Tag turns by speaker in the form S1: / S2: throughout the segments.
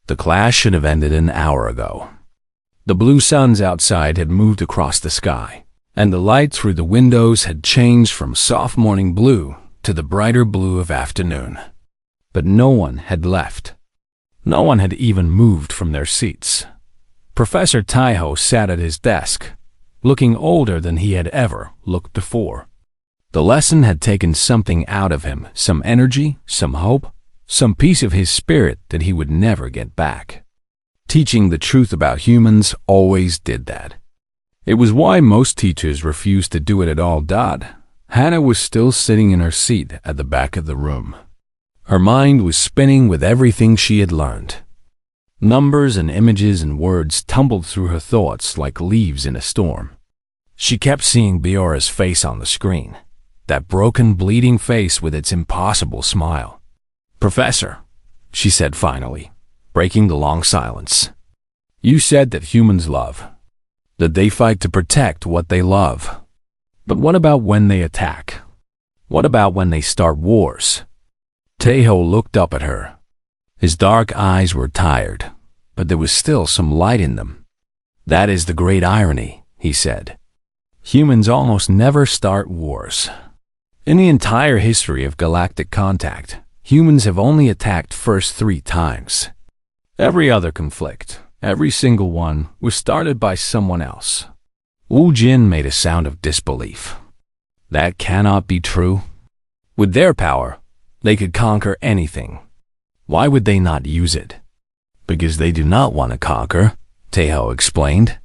S1: The clash should have ended an hour ago. The blue suns outside had moved across the sky, and the light through the windows had changed from soft morning blue to the brighter blue of afternoon. But no one had left. No one had even moved from their seats. Professor Taiho sat at his desk, looking older than he had ever looked before. The lesson had taken something out of him, some energy, some hope, some piece of his spirit that he would never get back. Teaching the truth about humans always did that. It was why most teachers refused to do it at all. Hannah was still sitting in her seat at the back of the room. Her mind was spinning with everything she had learned. Numbers and images and words tumbled through her thoughts like leaves in a storm. She kept seeing Biora's face on the screen, that broken, bleeding face with its impossible smile. "Professor," she said finally, breaking the long silence, "you said that humans love, that they fight to protect what they love. But what about when they attack? What about when they start wars?" Taiho looked up at her. His dark eyes were tired, but there was still some light in them. "That is the great irony," he said. "Humans almost never start wars. In the entire history of galactic contact, humans have only attacked first 3 times. Every other conflict, every single one, was started by someone else." Wu Jin made a sound of disbelief. "That cannot be true. With their power, they could conquer anything. Why would they not use it?" "Because they do not want to conquer," Taiho explained.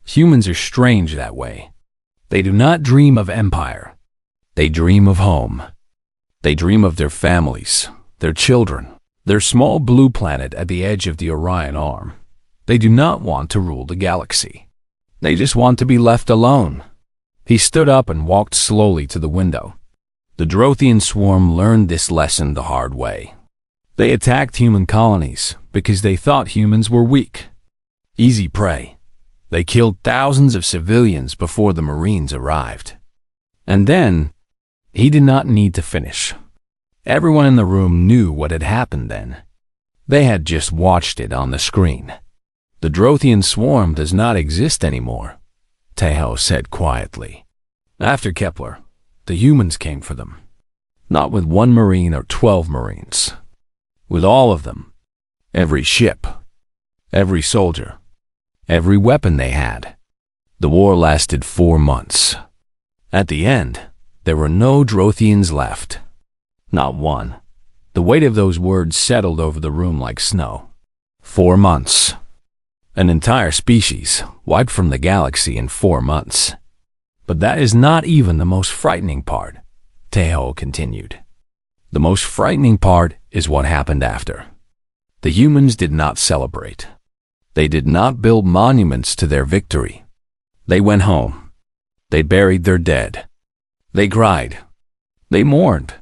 S1: "Humans are strange that way. They do not dream of empire. They dream of home. They dream of their families, their children, their small blue planet at the edge of the Orion Arm. They do not want to rule the galaxy. They just want to be left alone." He stood up and walked slowly to the window. The Drothian swarm learned this lesson the hard way. They attacked human colonies because they thought humans were weak. Easy prey. They killed thousands of civilians before the Marines arrived. And then, he did not need to finish. Everyone in the room knew what had happened then. They had just watched it on the screen. "The Drothian swarm does not exist anymore," Taiho said quietly. "After Kepler, the humans came for them. Not with 1 Marine or 12 Marines. With all of them. Every ship. Every soldier. Every weapon they had. The war lasted 4 months. At the end, there were no Drothians left. Not one." The weight of those words settled over the room like snow. 4 months. An entire species wiped from the galaxy in 4 months. "But that is not even the most frightening part," Taiho continued. "The most frightening part is what happened after. The humans did not celebrate. They did not build monuments to their victory. They went home. They buried their dead. They cried. They mourned.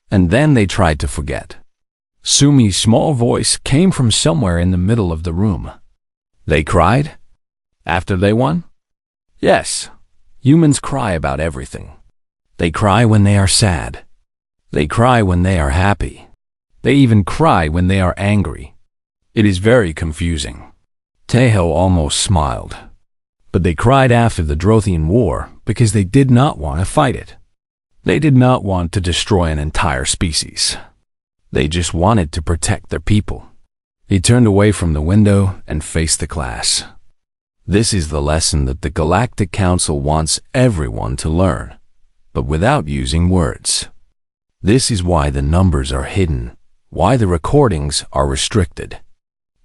S1: And then they tried to forget." Sumi's small voice came from somewhere in the middle of the room. "They cried? After they won?" "Yes. Humans cry about everything. They cry when they are sad. They cry when they are happy. They even cry when they are angry. It is very confusing." Taiho almost smiled. "But they cried after the Drothian War because they did not want to fight it. They did not want to destroy an entire species. They just wanted to protect their people." He turned away from the window and faced the class. "This is the lesson that the Galactic Council wants everyone to learn, but without using words. This is why the numbers are hidden, why the recordings are restricted.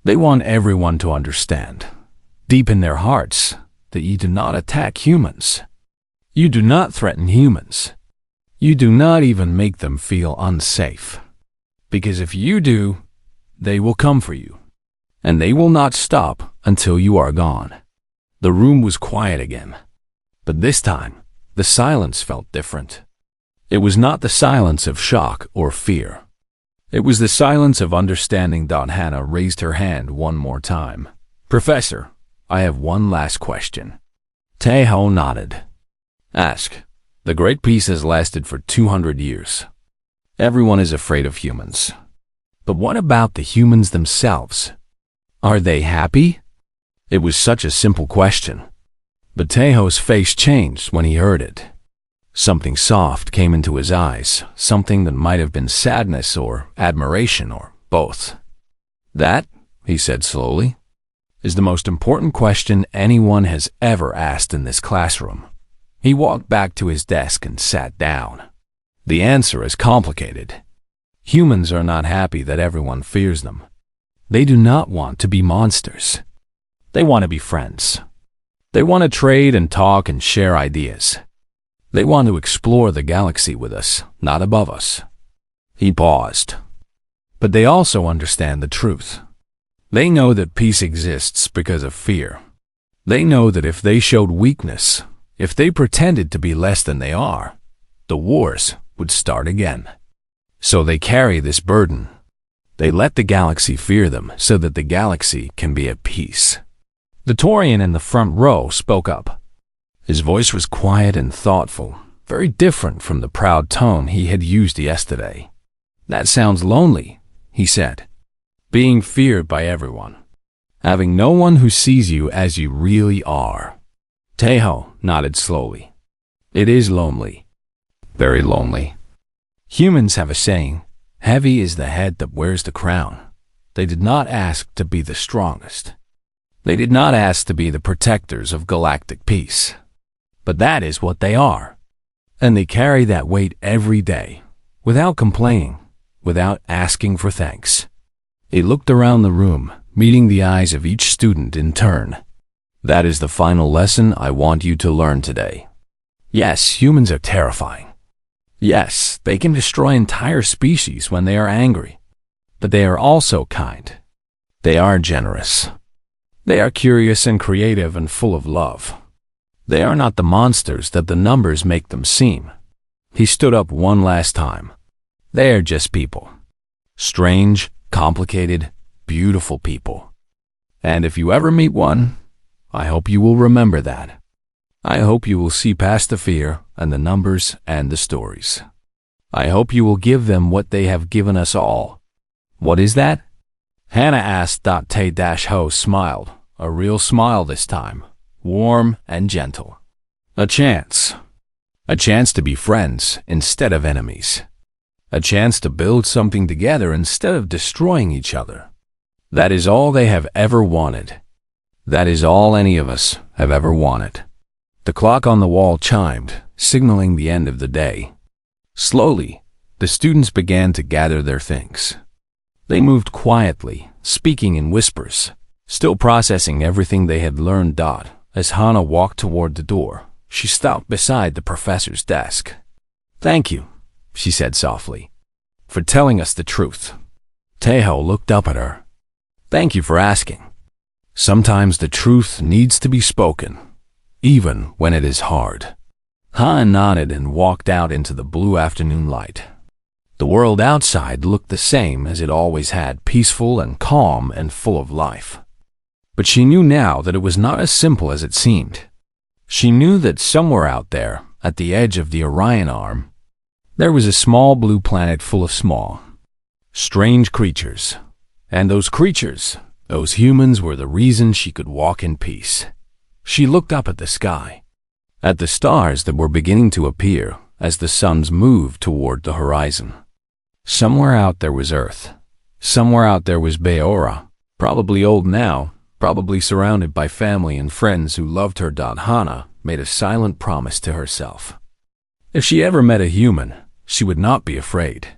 S1: They want everyone to understand, deep in their hearts, that you do not attack humans. You do not threaten humans. You do not even make them feel unsafe. Because if you do, they will come for you, and they will not stop until you are gone." The room was quiet again, but this time, the silence felt different. It was not the silence of shock or fear. It was the silence of understanding. Hannah raised her hand one more time. "Professor, I have one last question." Taiho nodded. "Ask. The Great Peace has lasted for 200 years. Everyone is afraid of humans. But what about the humans themselves? Are they happy? It was such a simple question. But Tejo's face changed when he heard it. Something soft came into his eyes, something that might have been sadness or admiration or both. That, he said slowly, is the most important question anyone has ever asked in this classroom. He walked back to his desk and sat down. The answer is complicated. Humans are not happy that everyone fears them. They do not want to be monsters. They want to be friends. They want to trade and talk and share ideas. They want to explore the galaxy with us, not above us. He paused. But they also understand the truth. They know that peace exists because of fear. They know that if they showed weakness, if they pretended to be less than they are, the wars would start again. So they carry this burden. They let the galaxy fear them so that the galaxy can be at peace. The Taurian in the front row spoke up. His voice was quiet and thoughtful, very different from the proud tone he had used yesterday. That sounds lonely, he said. Being feared by everyone. Having no one who sees you as you really are. Tejo nodded slowly. It is lonely. Very lonely. Humans have a saying, heavy is the head that wears the crown. They did not ask to be the strongest. They did not ask to be the protectors of galactic peace. But that is what they are. And they carry that weight every day, without complaining, without asking for thanks. He looked around the room, meeting the eyes of each student in turn. That is the final lesson I want you to learn today. Yes, humans are terrifying. Yes, they can destroy entire species when they are angry. But they are also kind. They are generous. They are curious and creative and full of love. They are not the monsters that the numbers make them seem. He stood up one last time. They are just people. Strange, complicated, beautiful people. And if you ever meet one, I hope you will remember that. I hope you will see past the fear and the numbers and the stories. I hope you will give them what they have given us all. What is that? Hannah asked. Te-Ho smiled, a real smile this time, warm and gentle. A chance. A chance to be friends instead of enemies. A chance to build something together instead of destroying each other. That is all they have ever wanted. That is all any of us have ever wanted. The clock on the wall chimed, signaling the end of the day. Slowly, the students began to gather their things. They moved quietly, speaking in whispers, still processing everything they had learned. As Hannah walked toward the door, she stopped beside the professor's desk. Thank you, she said softly, for telling us the truth. Tejo looked up at her. Thank you for asking. Sometimes the truth needs to be spoken, even when it is hard. Hannah nodded and walked out into the blue afternoon light. The world outside looked the same as it always had, peaceful and calm and full of life. But she knew now that it was not as simple as it seemed. She knew that somewhere out there, at the edge of the Orion Arm, there was a small blue planet full of small, strange creatures. And those creatures, those humans, were the reason she could walk in peace. She looked up at the sky, at the stars that were beginning to appear as the suns moved toward the horizon. Somewhere out there was Earth. Somewhere out there was Beora, probably old now, probably surrounded by family and friends who loved her. Hannah made a silent promise to herself. If she ever met a human, she would not be afraid.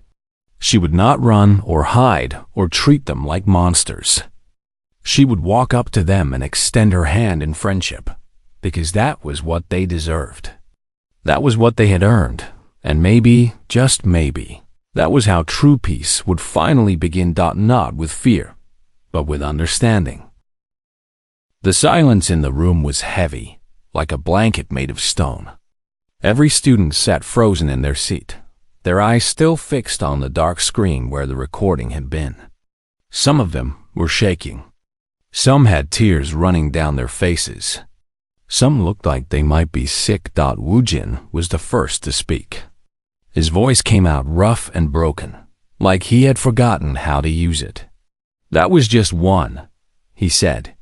S1: She would not run or hide or treat them like monsters. She would walk up to them and extend her hand in friendship, because that was what they deserved. That was what they had earned, and maybe, just maybe, that was how true peace would finally begin. Not with fear, but with understanding. The silence in the room was heavy, like a blanket made of stone. Every student sat frozen in their seat, their eyes still fixed on the dark screen where the recording had been. Some of them were shaking. Some had tears running down their faces. Some looked like they might be sick. Woojin was the first to speak. His voice came out rough and broken, like he had forgotten how to use it. That was just one he said.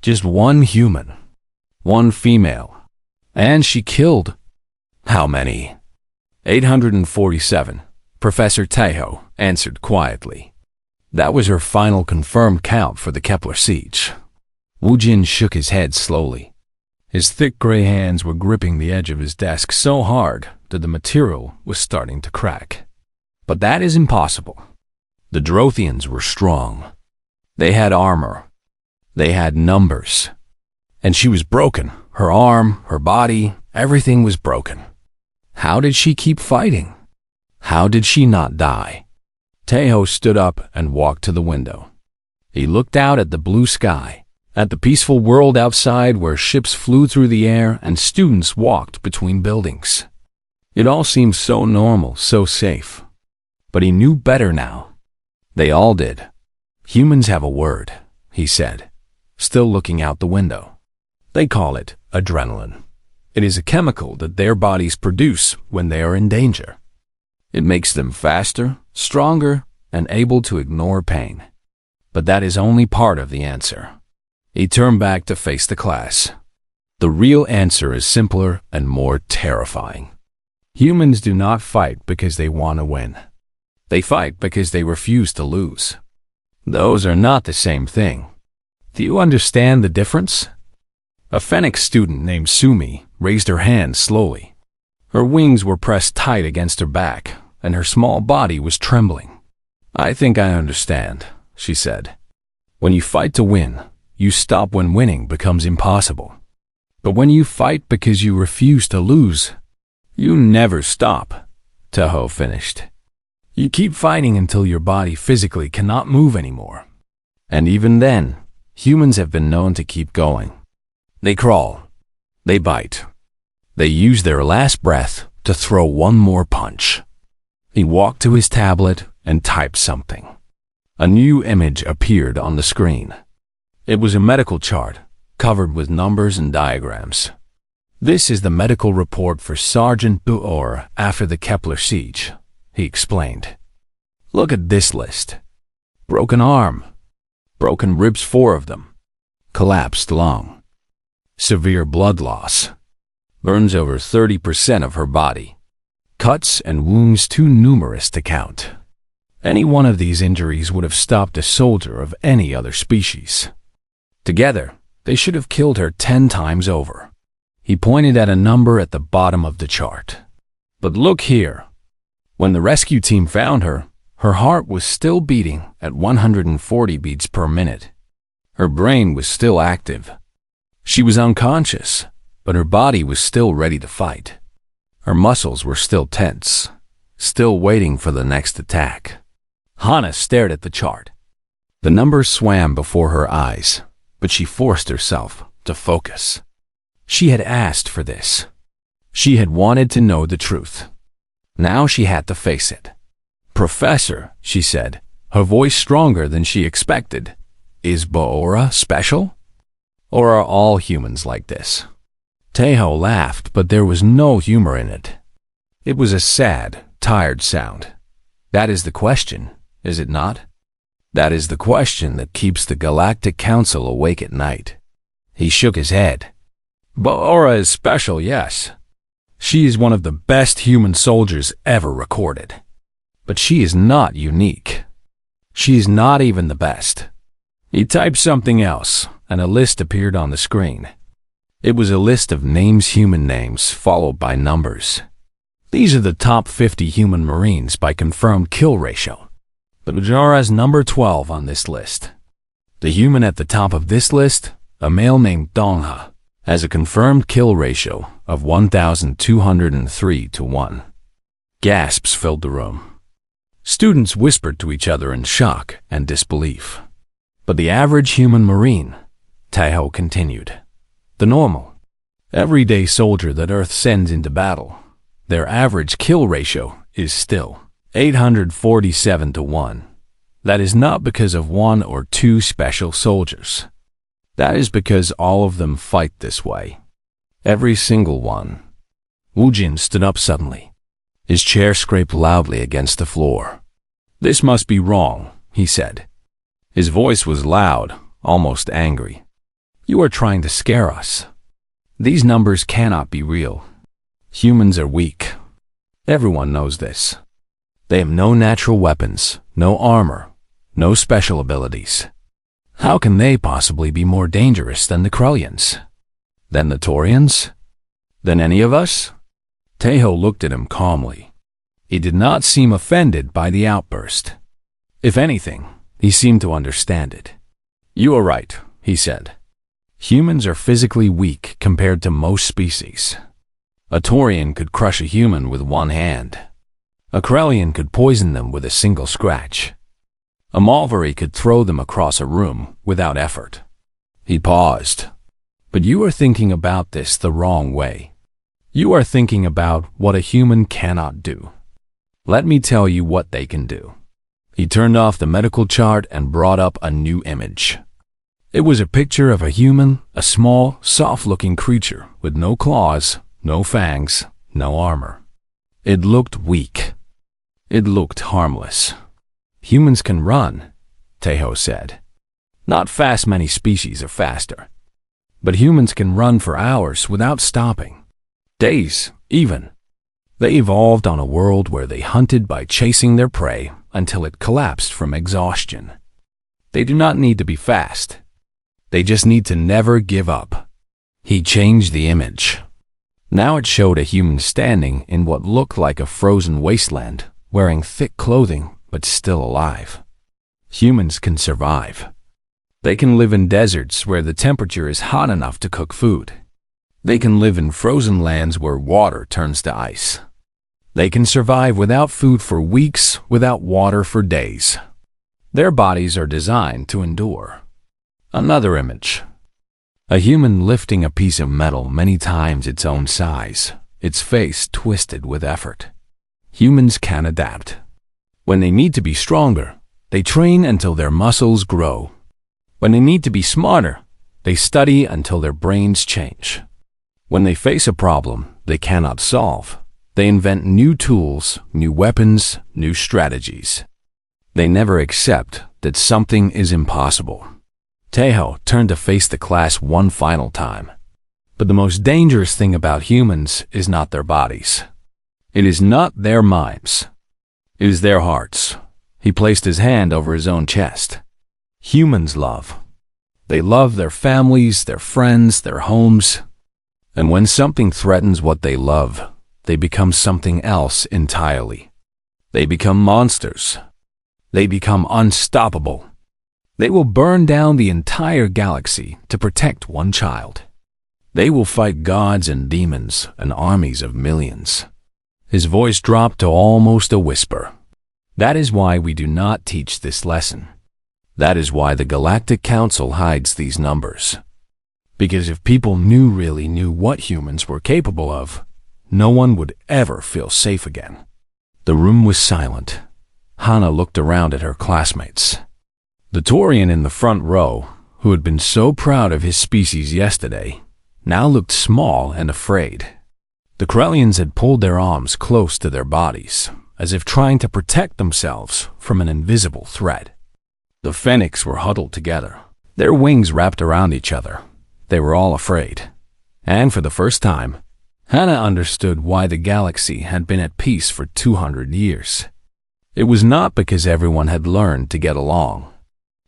S1: Just one human. One female. And she killed. How many? 847, Professor Taeho answered quietly. That was her final confirmed count for the Kepler siege. Wu Jin shook his head slowly. His thick gray hands were gripping the edge of his desk so hard that the material was starting to crack. But that is impossible. The Drothians were strong. They had armor. They had numbers. And she was broken. Her arm, her body, everything was broken. How did she keep fighting? How did she not die? Taeho stood up and walked to the window. He looked out at the blue sky, at the peaceful world outside where ships flew through the air and students walked between buildings. It all seemed so normal, so safe. But he knew better now. They all did. Humans have a word, he said, still looking out the window. They call it adrenaline. It is a chemical that their bodies produce when they are in danger. It makes them faster, stronger, and able to ignore pain. But that is only part of the answer. He turned back to face the class. The real answer is simpler and more terrifying. Humans do not fight because they want to win. They fight because they refuse to lose. Those are not the same thing. Do you understand the difference? A Phoenix student named Sumi raised her hand slowly. Her wings were pressed tight against her back, and her small body was trembling. I think I understand, she said. When you fight to win, you stop when winning becomes impossible. But when you fight because you refuse to lose, you never stop, Taeho finished. You keep fighting until your body physically cannot move anymore. And even then, humans have been known to keep going. They crawl. They bite. They use their last breath to throw one more punch. He walked to his tablet and typed something. A new image appeared on the screen. It was a medical chart, covered with numbers and diagrams. This is the medical report for Sergeant Buor after the Kepler siege, he explained. Look at this list. Broken arm. Broken ribs, 4 of them. Collapsed lung. Severe blood loss. Burns over 30% of her body. Cuts and wounds too numerous to count. Any one of these injuries would have stopped a soldier of any other species. Together, they should have killed her 10 times over. He pointed at a number at the bottom of the chart. But look here. When the rescue team found her, her heart was still beating at 140 beats per minute. Her brain was still active. She was unconscious, but her body was still ready to fight. Her muscles were still tense, still waiting for the next attack. Hana stared at the chart. The numbers swam before her eyes, but she forced herself to focus. She had asked for this. She had wanted to know the truth. Now she had to face it. Professor, she said, her voice stronger than she expected, is Boora special? Or are all humans like this? Taeho laughed, but there was no humor in it. It was a sad, tired sound. That is the question, is it not? That is the question that keeps the Galactic Council awake at night. He shook his head. Boora is special, yes. She is one of the best human soldiers ever recorded. But she is not unique. She is not even the best. He typed something else, and a list appeared on the screen. It was a list of names, human names, followed by numbers. These are the top 50 human Marines by confirmed kill ratio. But Ujara is number 12 on this list. The human at the top of this list, a male named Dongha, has a confirmed kill ratio of 1,203 to 1. Gasps filled the room. Students whispered to each other in shock and disbelief. But the average human Marine, Taeho continued, the normal, everyday soldier that Earth sends into battle, their average kill ratio is still 847 to 1. That is not because of 1 or 2 special soldiers. That is because all of them fight this way. Every single one. Wu Jin stood up suddenly. His chair scraped loudly against the floor. This must be wrong, he said. His voice was loud, almost angry. "You are trying to scare us. These numbers cannot be real. Humans are weak. Everyone knows this. They have no natural weapons, no armor, no special abilities. How can they possibly be more dangerous than the Krellians? Than the Taurians? Than any of us?" Tejo looked at him calmly. He did not seem offended by the outburst. If anything, he seemed to understand it. "You are right," he said. "Humans are physically weak compared to most species. A Taurian could crush a human with one hand. A Krellian could poison them with a single scratch. A Malvari could throw them across a room without effort." He paused. "But you are thinking about this the wrong way. You are thinking about what a human cannot do. Let me tell you what they can do." He turned off the medical chart and brought up a new image. It was a picture of a human, a small, soft-looking creature with no claws, no fangs, no armor. It looked weak. It looked harmless. "Humans can run," Tejo said. "Not fast, many species are faster. But humans can run for hours without stopping. Days, even. They evolved on a world where they hunted by chasing their prey until it collapsed from exhaustion. They do not need to be fast. They just need to never give up." He changed the image. Now it showed a human standing in what looked like a frozen wasteland, wearing thick clothing but still alive. Humans can survive. They can live in deserts where the temperature is hot enough to cook food. They can live in frozen lands where water turns to ice. They can survive without food for weeks, without water for days. Their bodies are designed to endure. Another image. A human lifting a piece of metal many times its own size, its face twisted with effort. Humans can adapt. When they need to be stronger, they train until their muscles grow. When they need to be smarter, they study until their brains change. When they face a problem they cannot solve, they invent new tools, new weapons, new strategies. They never accept that something is impossible. Tejo turned to face the class one final time. But the most dangerous thing about humans is not their bodies. It is not their minds. It is their hearts. He placed his hand over his own chest. Humans love. They love their families, their friends, their homes. And when something threatens what they love, they become something else entirely. They become monsters. They become unstoppable. They will burn down the entire galaxy to protect one child. They will fight gods and demons and armies of millions. His voice dropped to almost a whisper. That is why we do not teach this lesson. That is why the Galactic Council hides these numbers. Because if people really knew what humans were capable of, no one would ever feel safe again. The room was silent. Hana looked around at her classmates. The Taurian in the front row, who had been so proud of his species yesterday, now looked small and afraid. The Krellians had pulled their arms close to their bodies, as if trying to protect themselves from an invisible threat. The Fenix were huddled together, their wings wrapped around each other. They were all afraid. And for the first time, Hana understood why the galaxy had been at peace for 200 years. It was not because everyone had learned to get along.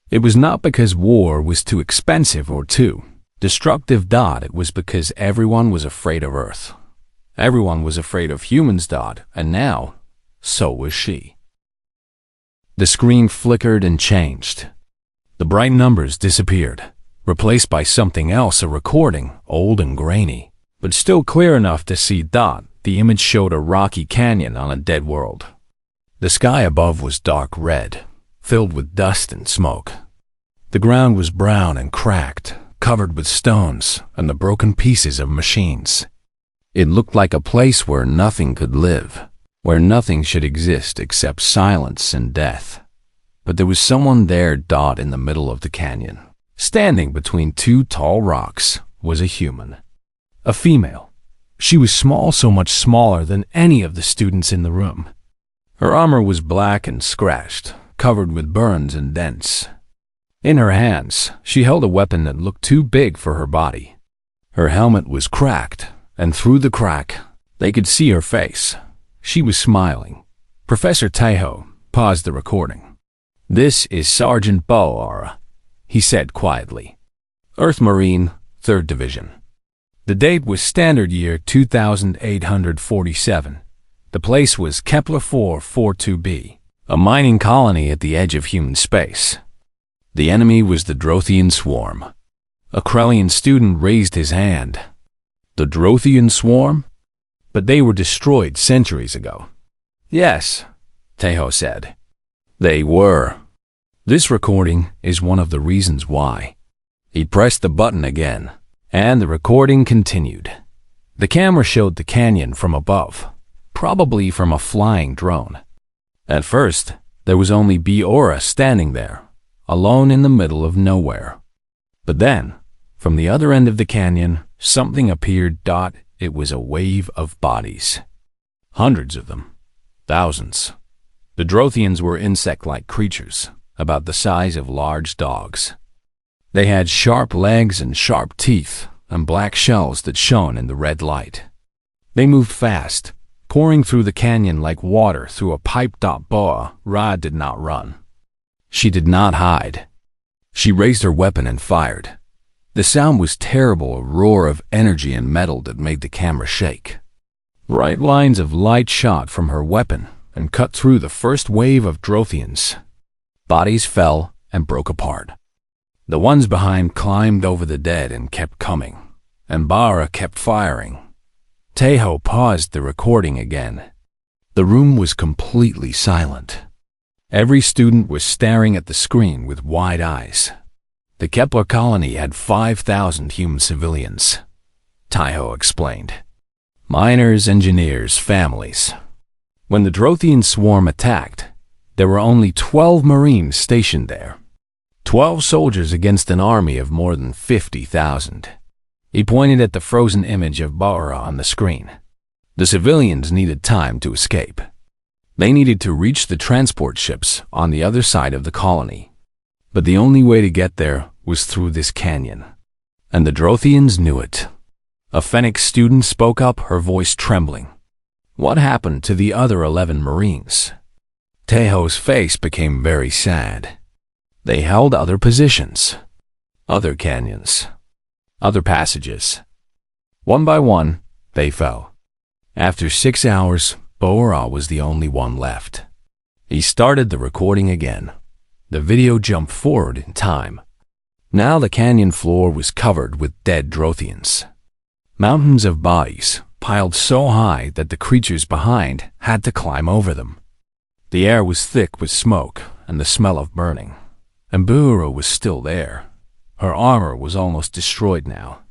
S1: It was not because war was too expensive or too destructive. It was because everyone was afraid of Earth. Everyone was afraid of humans. And now, so was she. The screen flickered and changed. The bright numbers disappeared, replaced by something else, a recording, old and grainy, but still clear enough to see. The image showed a rocky canyon on a dead world. The sky above was dark red, filled with dust and smoke. The ground was brown and cracked, covered with stones and the broken pieces of machines. It looked like a place where nothing could live, where nothing should exist except silence and death. But there was someone there. In the middle of the canyon, standing between two tall rocks, was a human. A female. She was small, so much smaller than any of the students in the room. Her armor was black and scratched, covered with burns and dents. In her hands, she held a weapon that looked too big for her body. Her helmet was cracked, and through the crack, they could see her face. She was smiling. Professor Taeho paused the recording. "This is Sergeant Boara," he said quietly. "Earth Marine, 3rd Division." The date was standard year 2847. The place was Kepler 442b, a mining colony at the edge of human space. The enemy was the Drothian swarm. A Krellian student raised his hand. The Drothian swarm? But they were destroyed centuries ago. "Yes," Taeho said. "They were." This recording is one of the reasons why. He pressed the button again, and the recording continued. The camera showed the canyon from above, probably from a flying drone. At first, there was only Boara standing there, alone in the middle of nowhere. But then, from the other end of the canyon, something appeared. It was a wave of bodies. Hundreds of them. Thousands. The Drothians were insect-like creatures, about the size of large dogs. They had sharp legs and sharp teeth, and black shells that shone in the red light. They moved fast, pouring through the canyon like water through a pipe. Boara did not run. She did not hide. She raised her weapon and fired. The sound was terrible, a roar of energy and metal that made the camera shake. Bright lines of light shot from her weapon and cut through the first wave of Drothians. Bodies fell and broke apart. The ones behind climbed over the dead and kept coming, and Boara kept firing. Taeho paused the recording again. The room was completely silent. Every student was staring at the screen with wide eyes. The Kepler colony had 5,000 human civilians, Taeho explained. Miners, engineers, families. When the Drothian swarm attacked, there were only 12 Marines stationed there. 12 soldiers against an army of more than 50,000. He pointed at the frozen image of Boara on the screen. The civilians needed time to escape. They needed to reach the transport ships on the other side of the colony. But the only way to get there was through this canyon. And the Drothians knew it. A Phoenix student spoke up, her voice trembling. "What happened to the other 11 Marines?" Taeho's face became very sad. They held other positions, other canyons, other passages. One by one, they fell. After 6 hours, Boara was the only one left. He started the recording again. The video jumped forward in time. Now the canyon floor was covered with dead Drothians. Mountains of bodies, piled so high that the creatures behind had to climb over them. The air was thick with smoke and the smell of burning. And Boara was still there. Her armor was almost destroyed now.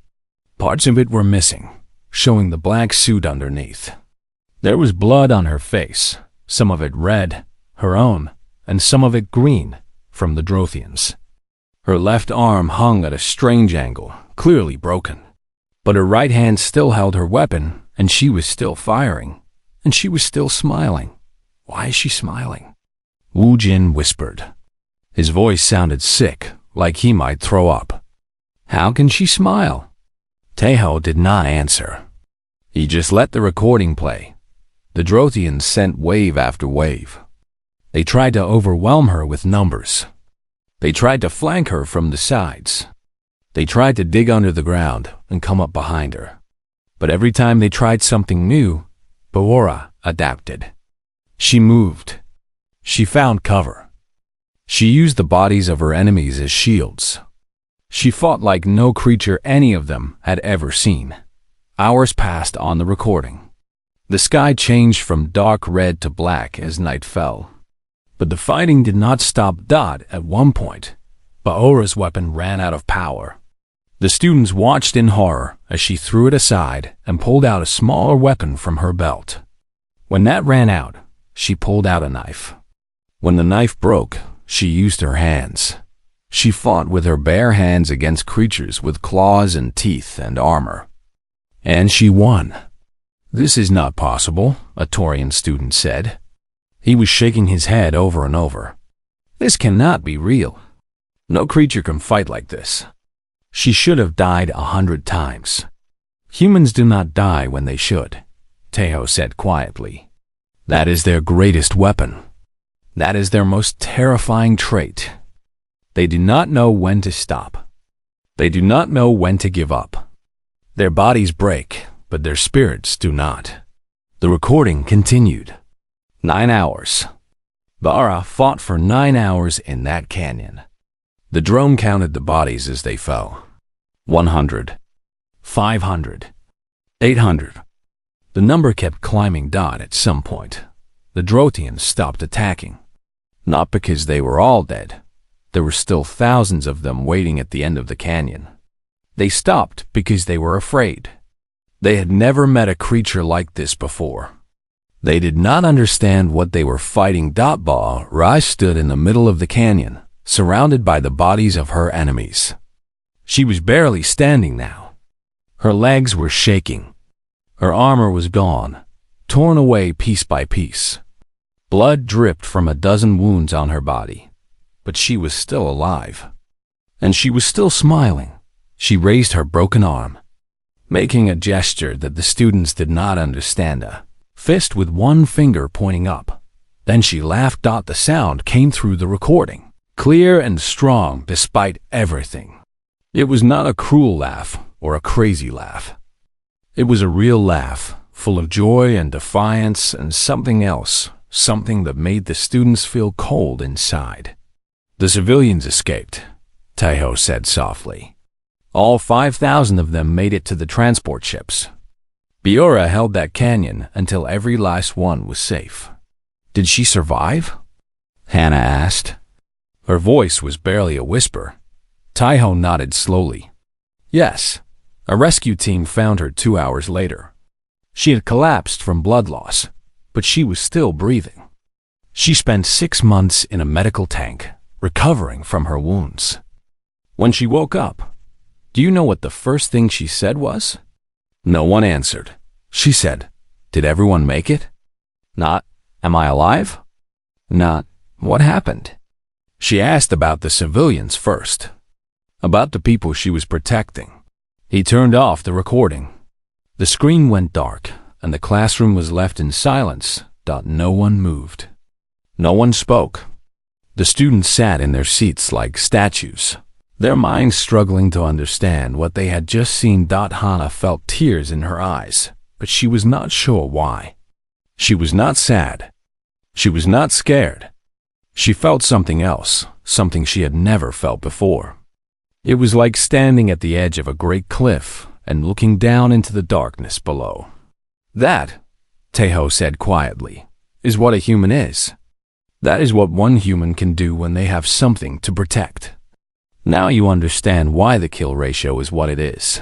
S1: Parts of it were missing, showing the black suit underneath. There was blood on her face, some of it red, her own, and some of it green, from the Drothians. Her left arm hung at a strange angle, clearly broken. But her right hand still held her weapon, and she was still firing, and she was still smiling. Why is she smiling? Wu Jin whispered. His voice sounded sick, like he might throw up. How can she smile? Taeho did not answer. He just let the recording play. The Drothians sent wave after wave. They tried to overwhelm her with numbers. They tried to flank her from the sides. They tried to dig under the ground and come up behind her. But every time they tried something new, Boara adapted. She moved. She found cover. She used the bodies of her enemies as shields. She fought like no creature any of them had ever seen. Hours passed on the recording. The sky changed from dark red to black as night fell. But the fighting did not stop. At one point, Boara's weapon ran out of power. The students watched in horror as she threw it aside and pulled out a smaller weapon from her belt. When that ran out, she pulled out a knife. When the knife broke, she used her hands. She fought with her bare hands against creatures with claws and teeth and armor. And she won. This is not possible, a Taurian student said. He was shaking his head over and over. This cannot be real. No creature can fight like this. She should have died 100 times. Humans do not die when they should, Taeho said quietly. That is their greatest weapon. That is their most terrifying trait. They do not know when to stop. They do not know when to give up. Their bodies break, but their spirits do not. The recording continued. 9 hours. Bara fought for 9 hours in that canyon. The drone counted the bodies as they fell. 100. 500. 800. The number kept climbing. At some point, the Drotians stopped attacking. Not because they were all dead. There were still thousands of them waiting at the end of the canyon. They stopped because they were afraid. They had never met a creature like this before. They did not understand what they were fighting. Ba stood in the middle of the canyon, surrounded by the bodies of her enemies. She was barely standing now. Her legs were shaking. Her armor was gone, torn away piece by piece. Blood dripped from a dozen wounds on her body, but she was still alive. And she was still smiling. She raised her broken arm, making a gesture that the students did not understand, a fist with one finger pointing up. Then she laughed. The sound came through the recording, clear and strong despite everything. It was not a cruel laugh or a crazy laugh. It was a real laugh, full of joy and defiance and something else, something that made the students feel cold inside. The civilians escaped, Taeho said softly. All 5,000 of them made it to the transport ships. Biora held that canyon until every last one was safe. Did she survive? Hannah asked. Her voice was barely a whisper. Taeho nodded slowly. Yes, a rescue team found her 2 hours later. She had collapsed from blood loss, but she was still breathing. She spent 6 months in a medical tank, recovering from her wounds. When she woke up, do you know what the first thing she said was? No one answered. She said, "Did everyone make it?" Not, "Am I alive?" Not, "What happened?" She asked about the civilians first, about the people she was protecting. He turned off the recording. The screen went dark, and the classroom was left in silence. No one moved. No one spoke. The students sat in their seats like statues, their minds struggling to understand what they had just seen. Hannah felt tears in her eyes, but she was not sure why. She was not sad. She was not scared. She felt something else, something she had never felt before. It was like standing at the edge of a great cliff and looking down into the darkness below. That, Taeho said quietly, is what a human is. That is what one human can do when they have something to protect. Now you understand why the kill ratio is what it is.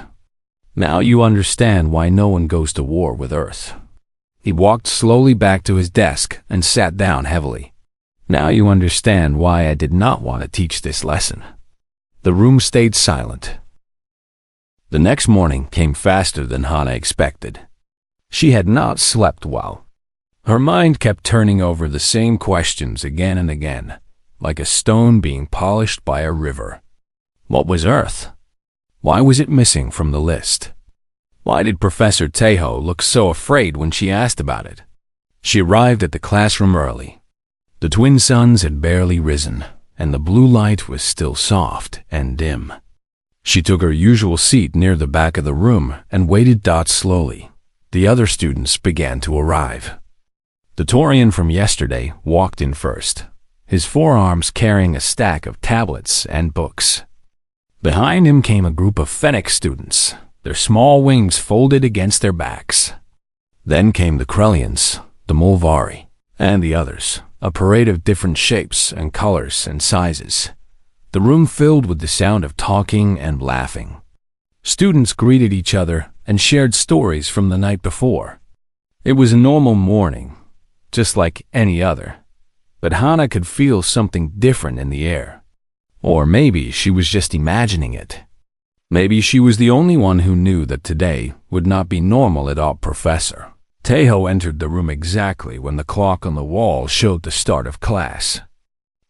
S1: Now you understand why no one goes to war with Earth. He walked slowly back to his desk and sat down heavily. Now you understand why I did not want to teach this lesson. The room stayed silent. The next morning came faster than Hannah expected. She had not slept well. Her mind kept turning over the same questions again and again, like a stone being polished by a river. What was Earth? Why was it missing from the list? Why did Professor Taeho look so afraid when she asked about it? She arrived at the classroom early. The twin suns had barely risen, and the blue light was still soft and dim. She took her usual seat near the back of the room and waited. Slowly, the other students began to arrive. The Taurian from yesterday walked in first, his forearms carrying a stack of tablets and books. Behind him came a group of Fennec students, their small wings folded against their backs. Then came the Krellians, the Mulvari, and the others, a parade of different shapes and colors and sizes. The room filled with the sound of talking and laughing. Students greeted each other and shared stories from the night before. It was a normal morning, just like any other, but Hannah could feel something different in the air. Or maybe she was just imagining it. Maybe she was the only one who knew that today would not be normal at all. Professor Taeho entered the room exactly when the clock on the wall showed the start of class.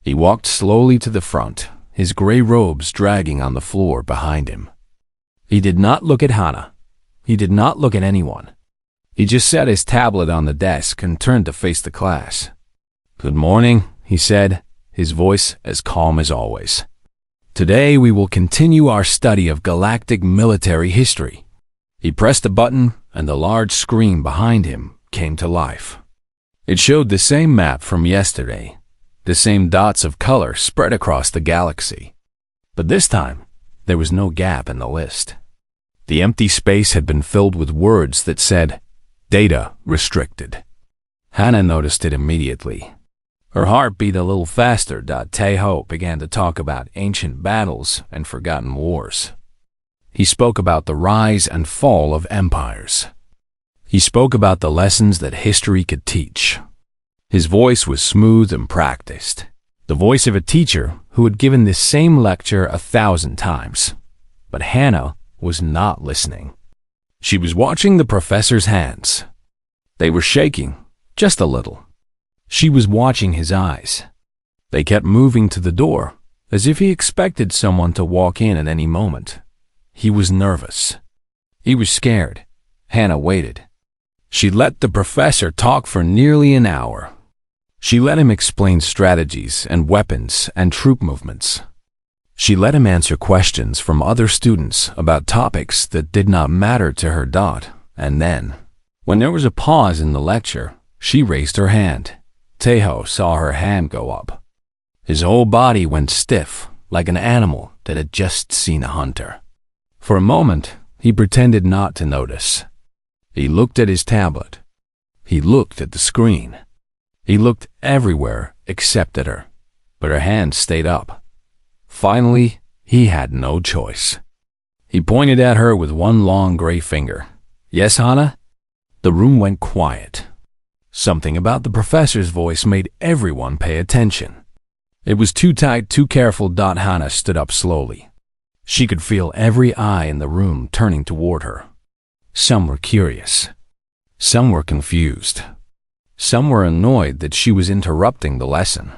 S1: He walked slowly to the front, his gray robes dragging on the floor behind him. He did not look at Hana. He did not look at anyone. He just set his tablet on the desk and turned to face the class. "Good morning," he said, his voice as calm as always. "Today we will continue our study of galactic military history." He pressed a button and the large screen behind him came to life. It showed the same map from yesterday, the same dots of color spread across the galaxy. But this time, there was no gap in the list. The empty space had been filled with words that said, "Data restricted." Hana noticed it immediately. Her heart beat a little faster. Taeho began to talk about ancient battles and forgotten wars. He spoke about the rise and fall of empires. He spoke about the lessons that history could teach. His voice was smooth and practiced, the voice of a teacher who had given this same lecture 1,000 times. But Hana was not listening. She was watching the professor's hands. They were shaking, just a little. She was watching his eyes. They kept moving to the door, as if he expected someone to walk in at any moment. He was nervous. He was scared. Hana waited. She let the professor talk for nearly an hour. She let him explain strategies and weapons and troop movements. She let him answer questions from other students about topics that did not matter to her. And then, when there was a pause in the lecture, she raised her hand. Taeho saw her hand go up. His whole body went stiff, like an animal that had just seen a hunter. For a moment, he pretended not to notice. He looked at his tablet. He looked at the screen. He looked everywhere except at her, but her hand stayed up. Finally, he had no choice. He pointed at her with one long gray finger. "Yes, Hana?" The room went quiet. Something about the professor's voice made everyone pay attention. It was too tight, too careful. Hana stood up slowly. She could feel every eye in the room turning toward her. Some were curious. Some were confused. Some were annoyed that she was interrupting the lesson.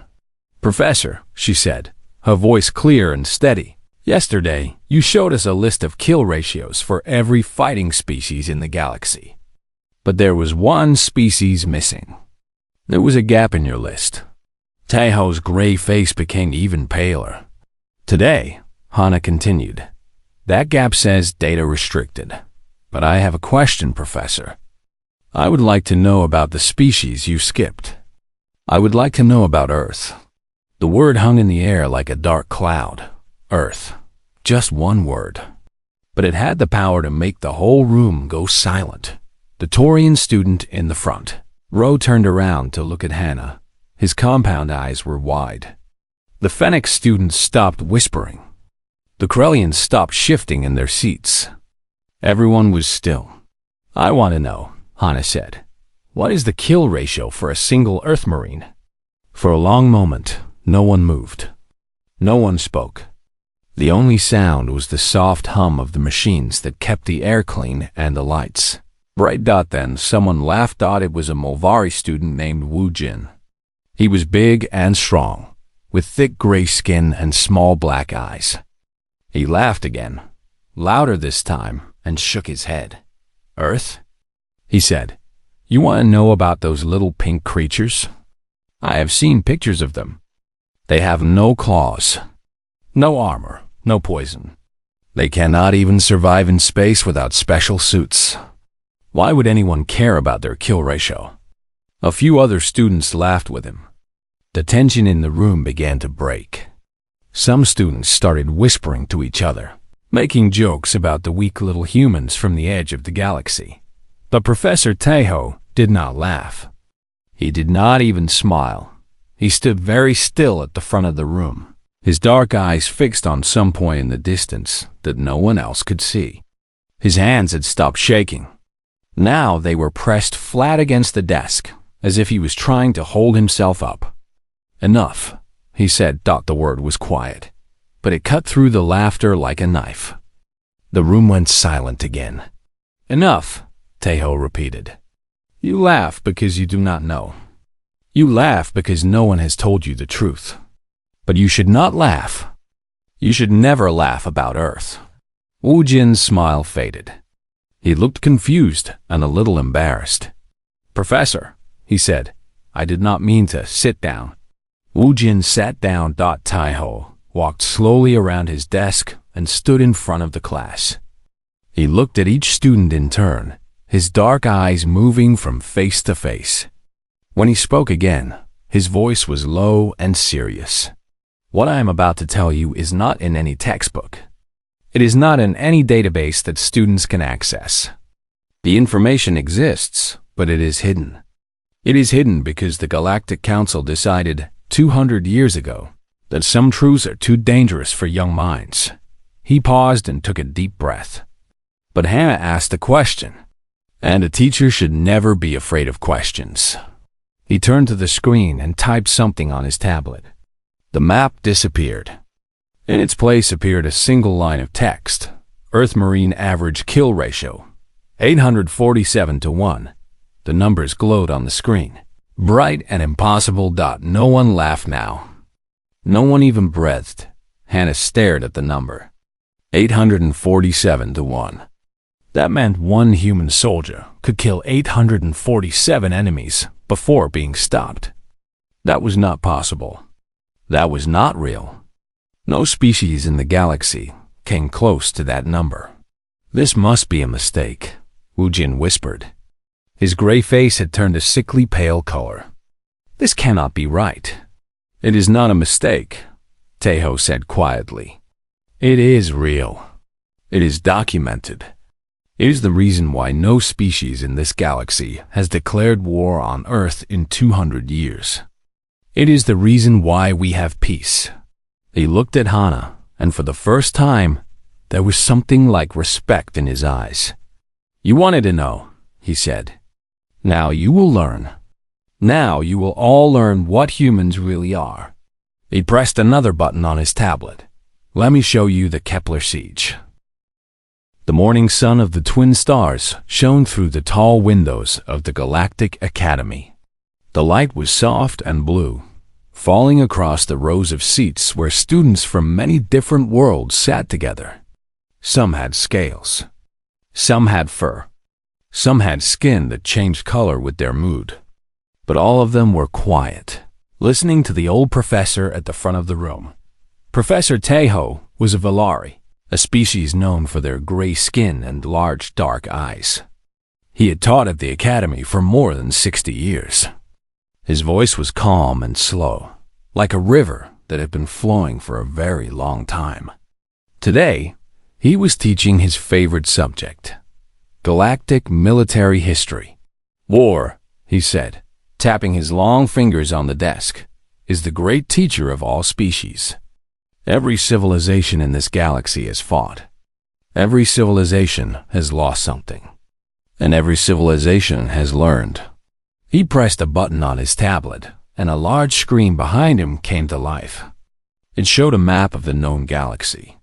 S1: "Professor," she said, her voice clear and steady, "yesterday you showed us a list of kill ratios for every fighting species in the galaxy. But there was one species missing. There was a gap in your list." Taeho's gray face became even paler. "Today," Hana continued, "that gap says data restricted. But I have a question, Professor. I would like to know about the species you skipped. I would like to know about Earth." The word hung in the air like a dark cloud. Earth. Just one word. But it had the power to make the whole room go silent. The Taurian student in the front row turned around to look at Hana. His compound eyes were wide. The Fennec students stopped whispering. The Corellians stopped shifting in their seats. Everyone was still. "I want to know," Hana said. "What is the kill ratio for a single Earth Marine?" For a long moment, no one moved. No one spoke. The only sound was the soft hum of the machines that kept the air clean and the lights. Right. Then someone laughed. It was a Molvari student named Wu Jin. He was big and strong, with thick gray skin and small black eyes. He laughed again, louder this time, and shook his head. "Earth?" he said. "You want to know about those little pink creatures? I have seen pictures of them. They have no claws, no armor, no poison. They cannot even survive in space without special suits. Why would anyone care about their kill ratio?" A few other students laughed with him. The tension in the room began to break. Some students started whispering to each other, making jokes about the weak little humans from the edge of the galaxy. But Professor Taeho did not laugh. He did not even smile. He stood very still at the front of the room, his dark eyes fixed on some point in the distance that no one else could see. His hands had stopped shaking. Now they were pressed flat against the desk, as if he was trying to hold himself up. "Enough," he said. The word was quiet, but it cut through the laughter like a knife. The room went silent again. "Enough," Taeho repeated. "You laugh because you do not know. You laugh because no one has told you the truth. But you should not laugh. You should never laugh about Earth. Wu Jin's smile faded. He looked confused and a little embarrassed. Professor, he said, I did not mean to sit down. Wu Jin sat down. Taiho walked slowly around his desk and stood in front of the class. He looked at each student in turn, his dark eyes moving from face to face. When he spoke again, his voice was low and serious. What I am about to tell you is not in any textbook. It is not in any database that students can access. The information exists, but it is hidden. It is hidden because the Galactic Council decided 200 years ago that some truths are too dangerous for young minds. He paused and took a deep breath. But Hannah asked a question, and a teacher should never be afraid of questions. He turned to the screen and typed something on his tablet. The map disappeared. In its place appeared a single line of text, Earth Marine Average Kill Ratio, 847-1. The numbers glowed on the screen, bright and impossible. No one laughed now. No one even breathed. Hannah stared at the number. 847-1. That meant one human soldier could kill 847 enemies before being stopped. That was not possible. That was not real. No species in the galaxy came close to that number. This must be a mistake, Wu Jin whispered. His gray face had turned a sickly pale color. This cannot be right. It is not a mistake, Taiho said quietly. It is real. It is documented. It is the reason why no species in this galaxy has declared war on Earth in 200 years. It is the reason why we have peace. He looked at Hana, and for the first time, there was something like respect in his eyes. You wanted to know, he said. Now you will learn. Now you will all learn what humans really are. He pressed another button on his tablet. Let me show you the Kepler siege. The morning sun of the twin stars shone through the tall windows of the Galactic Academy. The light was soft and blue, falling across the rows of seats where students from many different worlds sat together. Some had scales. Some had fur. Some had skin that changed color with their mood. But all of them were quiet, listening to the old professor at the front of the room. Professor Taiho was a Velari, a species known for their gray skin and large dark eyes. He had taught at the academy for more than 60 years. His voice was calm and slow, like a river that had been flowing for a very long time. Today, he was teaching his favorite subject, Galactic Military History. War, he said, tapping his long fingers on the desk, is the great teacher of all species. Every civilization in this galaxy has fought. Every civilization has lost something. And every civilization has learned. He pressed a button on his tablet, and a large screen behind him came to life. It showed a map of the known galaxy.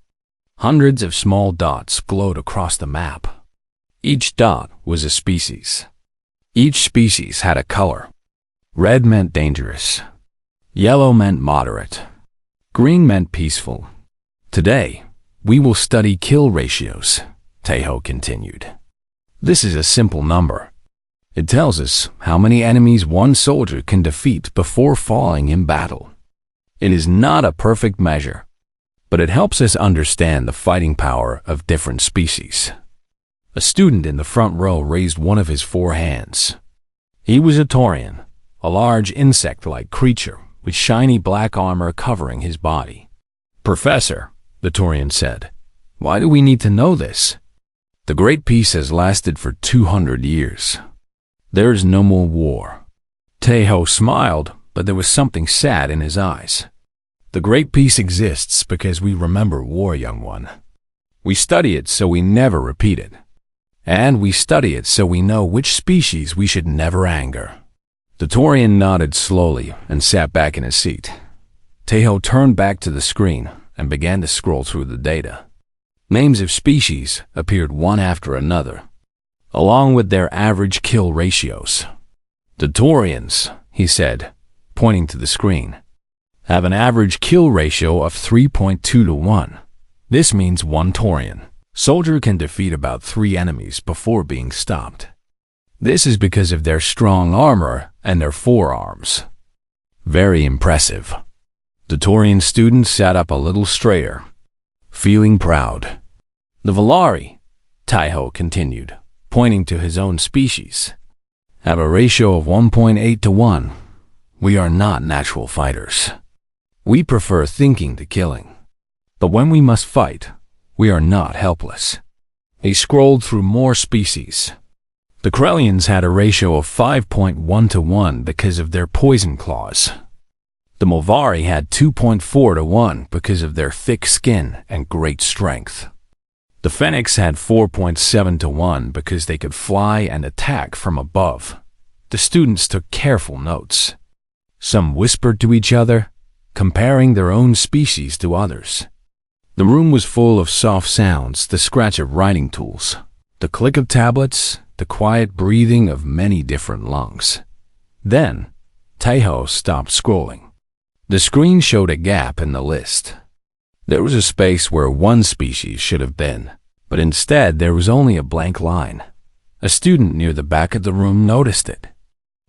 S1: Hundreds of small dots glowed across the map. Each dot was a species. Each species had a color. Red meant dangerous. Yellow meant moderate. Green meant peaceful. Today, we will study kill ratios, Taiho continued. This is a simple number. It tells us how many enemies one soldier can defeat before falling in battle. It is not a perfect measure, but it helps us understand the fighting power of different species. A student in the front row raised one of his 4 hands. He was a Taurian, a large insect-like creature with shiny black armor covering his body. Professor, the Taurian said, why do we need to know this? The Great Peace has lasted for 200 years. There is no more war. Taiho smiled, but there was something sad in his eyes. The Great Peace exists because we remember war, young one. We study it so we never repeat it. And we study it so we know which species we should never anger. The Taurian nodded slowly and sat back in his seat. Taiho turned back to the screen and began to scroll through the data. Names of species appeared one after another, along with their average kill ratios. The Taurians, he said, pointing to the screen, have an average kill ratio of 3.2 to 1. This means one Taurian soldier can defeat about 3 enemies before being stopped. This is because of their strong armor and their forearms. Very impressive. The Taurian student sat up a little straighter, feeling proud. The Valari, Taiho continued, pointing to his own species, have a ratio of 1.8 to 1. We are not natural fighters. We prefer thinking to killing. But when we must fight, we are not helpless. He scrolled through more species. The Krellians had a ratio of 5.1 to 1 because of their poison claws. The Movari had 2.4 to 1 because of their thick skin and great strength. The Phoenix had 4.7 to 1 because they could fly and attack from above. The students took careful notes. Some whispered to each other, comparing their own species to others. The room was full of soft sounds, the scratch of writing tools, the click of tablets, the quiet breathing of many different lungs. Then, Taiho stopped scrolling. The screen showed a gap in the list. There was a space where one species should have been, but instead there was only a blank line. A student near the back of the room noticed it.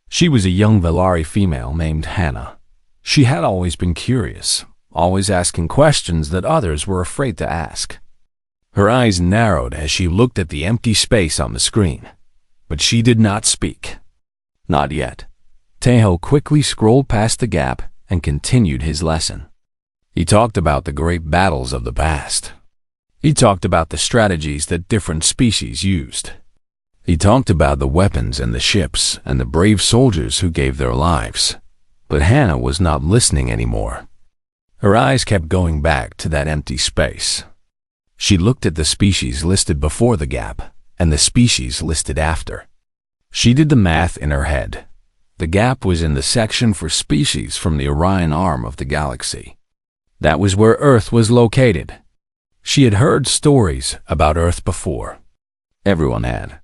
S1: She was a young Valari female named Hannah. She had always been curious, always asking questions that others were afraid to ask. Her eyes narrowed as she looked at the empty space on the screen, but she did not speak. Not yet. Taiho quickly scrolled past the gap and continued his lesson. He talked about the great battles of the past. He talked about the strategies that different species used. He talked about the weapons and the ships and the brave soldiers who gave their lives. But Hannah was not listening anymore. Her eyes kept going back to that empty space. She looked at the species listed before the gap and the species listed after. She did the math in her head. The gap was in the section for species from the Orion arm of the galaxy. That was where Earth was located. She had heard stories about Earth before. Everyone had.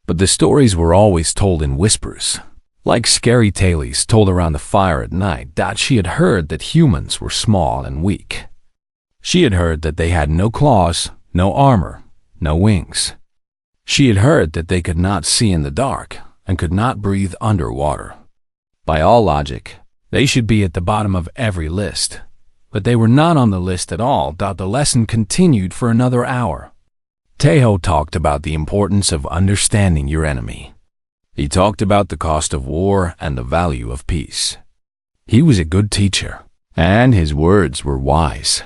S1: But the stories were always told in whispers, like scary tales told around the fire at night. She had heard that humans were small and weak. She had heard that they had no claws, no armor, no wings. She had heard that they could not see in the dark and could not breathe underwater. By all logic, they should be at the bottom of every list. But they were not on the list at all. The lesson continued for another hour. Taiho talked about the importance of understanding your enemy. He talked about the cost of war and the value of peace. He was a good teacher, and his words were wise.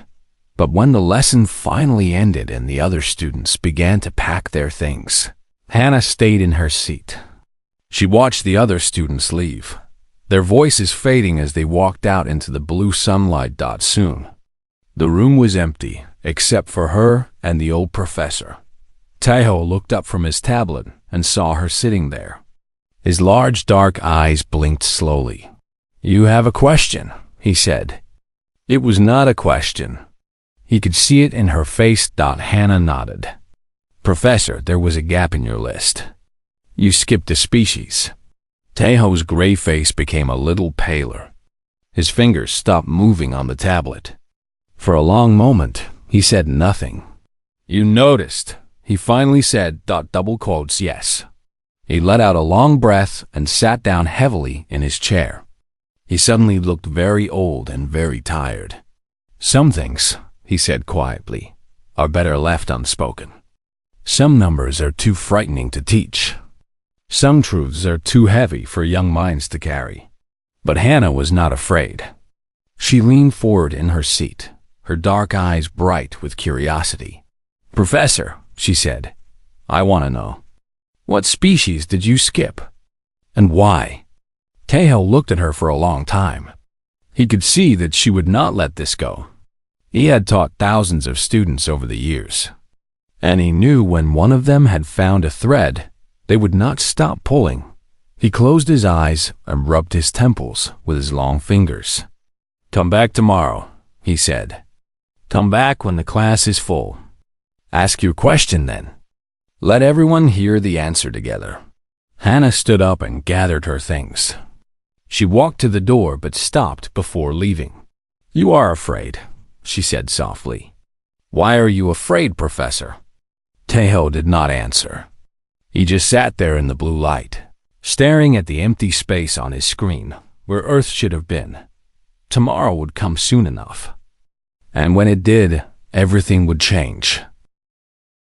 S1: But when the lesson finally ended and the other students began to pack their things, Hannah stayed in her seat. She watched the other students leave, their voices fading as they walked out into the blue sunlight. Soon, the room was empty, except for her and the old professor. Taiho looked up from his tablet and saw her sitting there. His large dark eyes blinked slowly. "You have a question," he said. It was not a question. He could see it in her face. Hannah nodded. "Professor, there was a gap in your list. You skipped a species." Taiho's gray face became a little paler. His fingers stopped moving on the tablet. For a long moment, he said nothing. "You noticed," he finally said. Double quotes, "Yes." He let out a long breath and sat down heavily in his chair. He suddenly looked very old and very tired. "Some things," he said quietly, "are better left unspoken. Some numbers are too frightening to teach. Some truths are too heavy for young minds to carry." But Hannah was not afraid. She leaned forward in her seat, her dark eyes bright with curiosity. "Professor," she said, "I want to know. What species did you skip? And why?" Taiho looked at her for a long time. He could see that she would not let this go. He had taught thousands of students over the years, and he knew when one of them had found a thread, they would not stop pulling. He closed his eyes and rubbed his temples with his long fingers. "Come back tomorrow," he said. "Come back when the class is full. Ask your question then. Let everyone hear the answer together." Hannah stood up and gathered her things. She walked to the door but stopped before leaving. You are afraid, she said softly. Why are you afraid, Professor? Tejo did not answer. He just sat there in the blue light, staring at the empty space on his screen, where Earth should have been. Tomorrow would come soon enough. And when it did, everything would change.